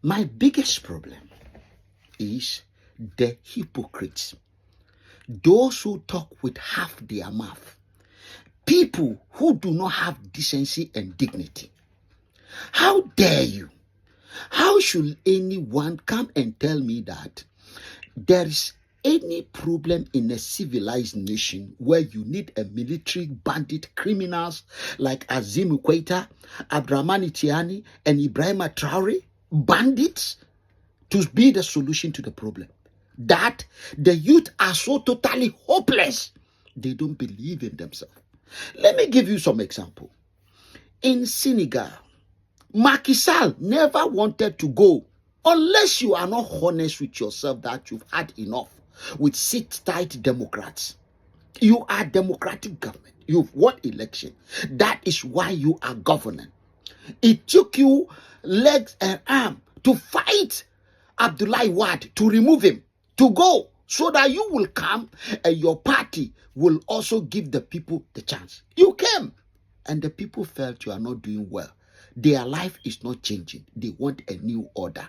My biggest problem is the hypocrites, those who talk with half their mouth, people who do not have decency and dignity. How dare you? How should anyone come and tell me that there is any problem in a civilized nation where you need a military bandit criminals like Azim Quetta, Abdurrahman Tiani, and Ibrahim Traore, bandits, to be the solution to the problem? That the youth are so totally hopeless, they don't believe in themselves. Let me give you some example. In Senegal, Macky Sall never wanted to go unless you are not honest with yourself that you've had enough with sit-tight Democrats. You are democratic government. You've won election. That is why you are governing. It took you legs and arm to fight Abdoulaye Wade, to remove him, to go, so that you will come and your party will also give the people the chance. You came, and the people felt you are not doing well. Their life is not changing. They want a new order.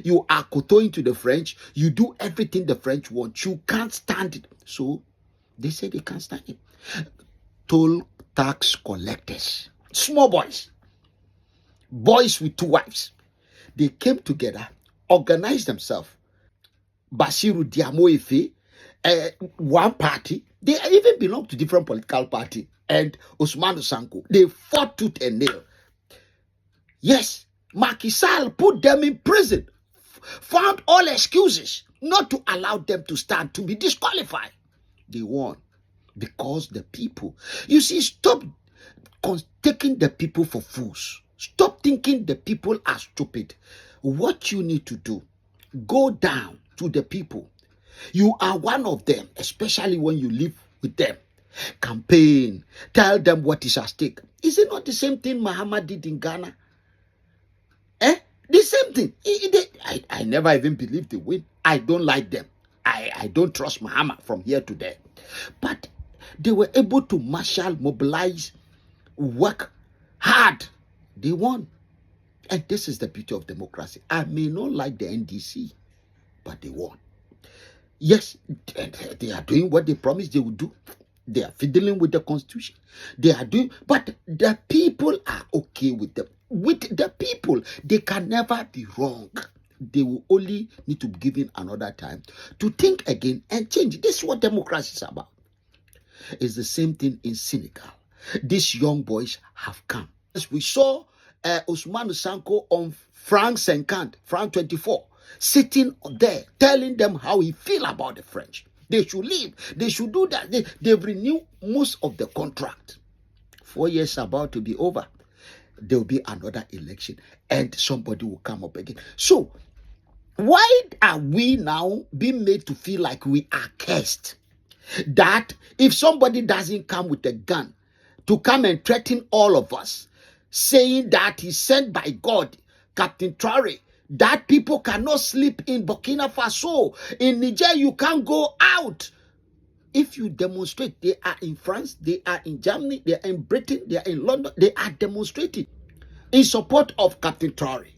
You are kowtowing to the French. You do everything the French want. You can't stand it. So they say they can't stand it. Toll tax collectors, small boys, boys with 2 wives, they came together, organized themselves. Basiru Diamoefe, one party, they even belong to different political party, and Ousmane Sonko, they fought tooth and nail. Yes, Macky Sall put them in prison, found all excuses not to allow them to stand, to be disqualified. They won because the people, you see, stop taking the people for fools. Stop thinking the people are stupid. What you need to do, go down to the people. You are one of them, especially when you live with them. Campaign, tell them what is at stake. Is it not the same thing Mahama did in Ghana? The same thing. I never even believed they win. I don't like them. I don't trust Mahama from here to there. But they were able to marshal, mobilize, work hard. They won. And this is the beauty of democracy. I may not like the NDC, but they won. Yes, they are doing what they promised they would do. They are fiddling with the constitution. They are doing, but the people are okay with them. With the people, they can never be wrong. They will only need to be given another time to think again and change. This is what democracy is about. It's the same thing in Senegal. These young boys have come. As we saw Ousmane Sonko on France 50, France 24, sitting there, telling them how he feel about the French. They should leave. They should do that. They've renewed most of the contract. 4 years about to be over. There will be another election and somebody will come up again. So, why are we now being made to feel like we are cursed? That if somebody doesn't come with a gun to come and threaten all of us, saying that he's sent by God, Captain Traore, that people cannot sleep in Burkina Faso, in Niger, you can't go out. If you demonstrate, they are in France, they are in Germany, they are in Britain, they are in London, they are demonstrating in support of Captain Traore.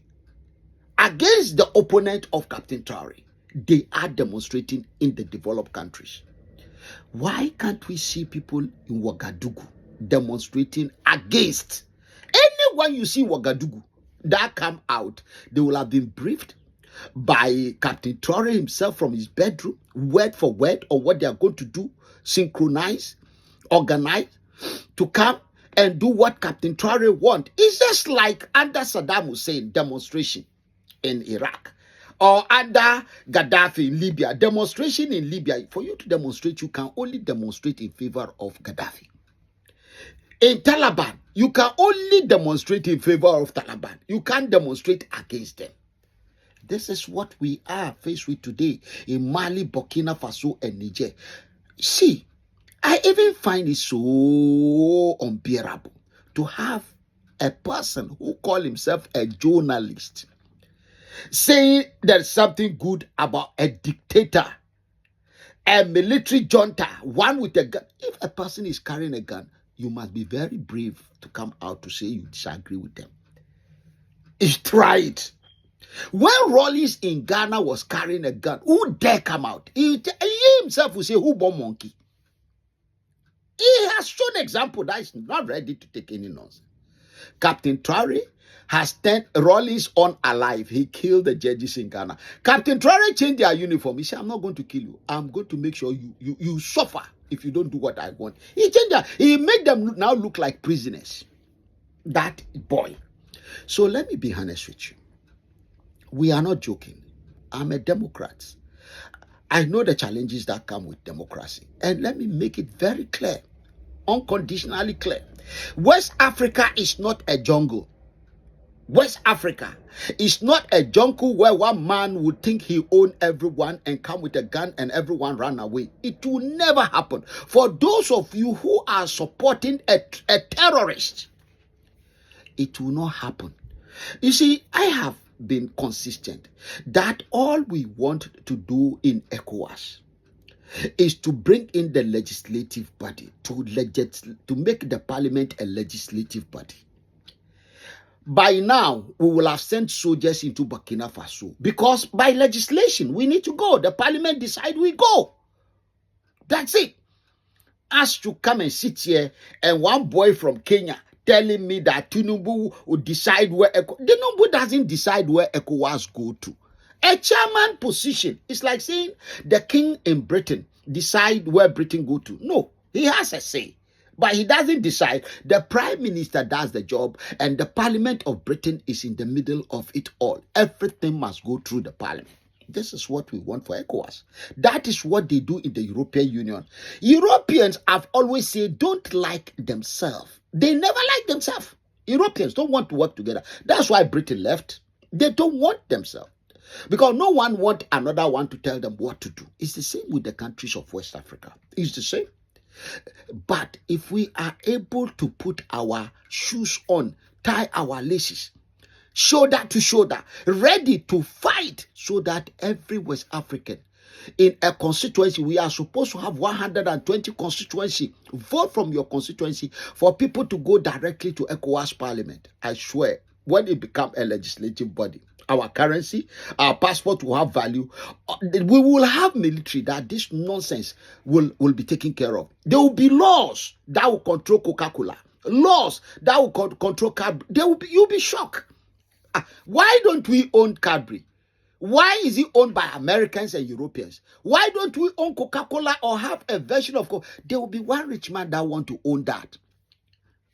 Against the opponent of Captain Traore, they are demonstrating in the developed countries. Why can't we see people in Ouagadougou demonstrating against? Anyone you see in Ouagadougou that come out, they will have been briefed by Captain Traore himself from his bedroom, word for word, on what they are going to do, synchronize, organize, to come and do what Captain Traore wants. It's just like under Saddam Hussein demonstration in Iraq, or under Gaddafi in Libya. Demonstration in Libya, for you to demonstrate, you can only demonstrate in favor of Gaddafi. In Taliban, you can only demonstrate in favor of Taliban. You can't demonstrate against them. This is what we are faced with today in Mali, Burkina Faso, and Niger. See, I even find it so unbearable to have a person who calls himself a journalist saying there's something good about a dictator, a military junta, one with a gun. If a person is carrying a gun, you must be very brave to come out to say you disagree with them. Try it. When Rawlings in Ghana was carrying a gun, who dare come out? He himself will say, who born monkey? He has shown example that is not ready to take any nonsense. Captain Traore has turned Rawlings on alive. He killed the judges in Ghana. Captain Traore changed their uniform. He said, I'm not going to kill you. I'm going to make sure you suffer if you don't do what I want. He changed that. He made them now look like prisoners. That boy. So let me be honest with you. We are not joking. I'm a Democrat. I know the challenges that come with democracy. And let me make it very clear, unconditionally clear. West Africa is not a jungle. West Africa is not a jungle where one man would think he owned everyone and come with a gun and everyone run away. It will never happen. For those of you who are supporting a terrorist, it will not happen. You see, I have been consistent that all we want to do in ECOWAS is to bring in the legislative body, to make the parliament a legislative body. By now, we will have sent soldiers into Burkina Faso because by legislation, we need to go. The parliament decide we go. That's it. As to come and sit here and one boy from Kenya telling me that Tinubu will decide where Tinubu doesn't decide where ECOWAS go to. A chairman position is like saying the king in Britain decide where Britain go to. No, he has a say, but he doesn't decide. The prime minister does the job, and the parliament of Britain is in the middle of it all. Everything must go through the parliament. This is what we want for ECOWAS. That is what they do in the European Union. Europeans have always said don't like themselves. They never like themselves. Europeans don't want to work together. That's why Britain left. They don't want themselves. Because no one wants another one to tell them what to do. It's the same with the countries of West Africa. It's the same. But if we are able to put our shoes on, tie our laces, shoulder to shoulder, ready to fight, so that every West African in a constituency, we are supposed to have 120 constituency. Vote from your constituency for people to go directly to ECOWAS Parliament. I swear, when it becomes a legislative body, our currency, our passport will have value. We will have military that this nonsense will be taken care of. There will be laws that will control Coca-Cola, laws that will control Cadbury. You'll be shocked. Why don't we own Cadbury? Why is it owned by Americans and Europeans? Why don't we own Coca-Cola or have a version of Coca? There will be one rich man that want to own that.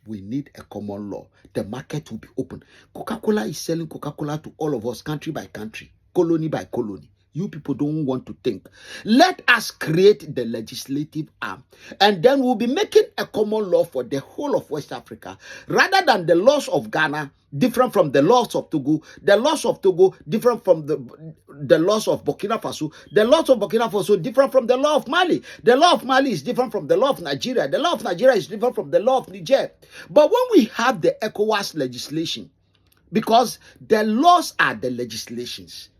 We need a common law. The market will be open. Coca-Cola is selling Coca-Cola to all of us, country by country, colony by colony. You people don't want to think. Let us create the legislative arm, and then we'll be making a common law for the whole of West Africa, rather than the laws of Ghana different from the laws of Togo, the laws of Togo different from the laws of Burkina Faso, the laws of Burkina Faso different from the law of Mali. The law of Mali is different from the law of Nigeria. The law of Nigeria is different from the law of Niger. But when we have the ECOWAS legislation, because the laws are the legislations,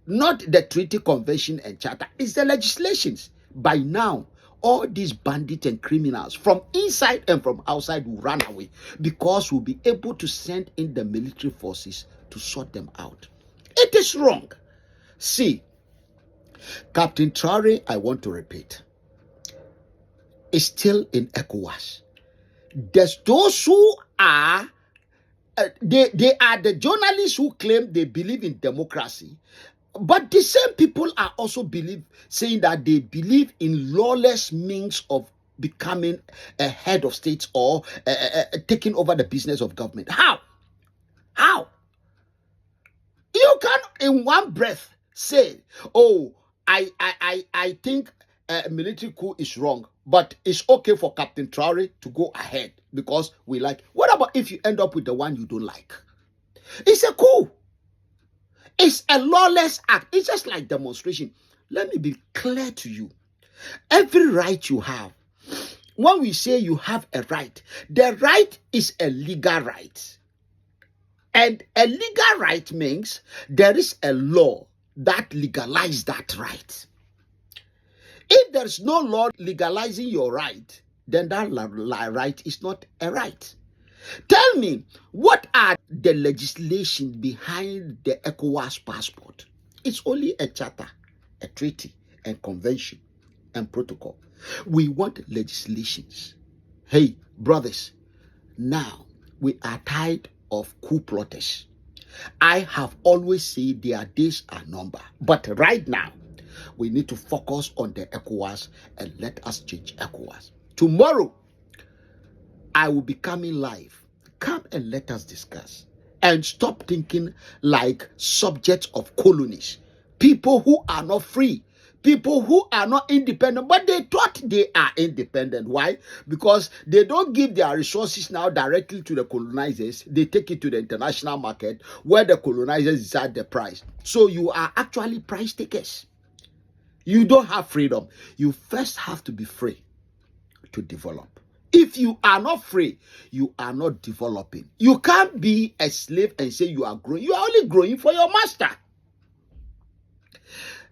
not the treaty, convention, and charter. It's the legislations. By now, all these bandits and criminals from inside and from outside will run away because we'll be able to send in the military forces to sort them out. It is wrong. See, Captain Traore, I want to repeat, is still in ECOWAS. There's those who are they are the journalists who claim they believe in democracy. But the same people are also saying that they believe in lawless means of becoming a head of state or taking over the business of government. How? You can in one breath say, oh, I think military coup is wrong, but it's okay for Captain Traore to go ahead because we like. What about if you end up with the one you don't like? It's a coup. It's a lawless act. It's just like demonstration. Let me be clear to you. Every right you have, when we say you have a right, the right is a legal right. And a legal right means there is a law that legalizes that right. If there's no law legalizing your right, then that right is not a right. Tell me, what are the legislation behind the ECOWAS passport? It's only a charter, a treaty, and convention, and protocol. We want legislations. Hey, brothers, now we are tired of coup plotters. I have always said their days are numbered. But right now, we need to focus on the ECOWAS and let us change ECOWAS. Tomorrow, I will be coming live. Come and let us discuss. And stop thinking like subjects of colonies. People who are not free. People who are not independent, but they thought they are independent. Why? Because they don't give their resources now directly to the colonizers. They take it to the international market where the colonizers decide the price. So you are actually price takers. You don't have freedom. You first have to be free to develop. If you are not free, you are not developing. You can't be a slave and say you are growing. You are only growing for your master.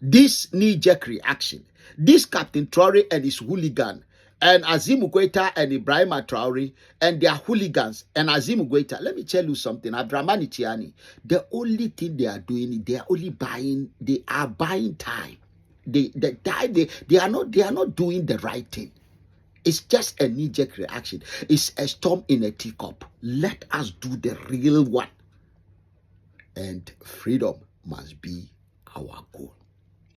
This knee-jerk reaction, this Captain Traore and his hooligan, and Azim Ugueta and Ibrahim Traore and their hooligans, and Azim Ugueta, let me tell you something, Abdurrahman Tiani, the only thing they are doing, they are only buying, they are buying time. They are not doing the right thing. It's just a knee-jerk reaction. It's a storm in a teacup. Let us do the real one. And freedom must be our goal.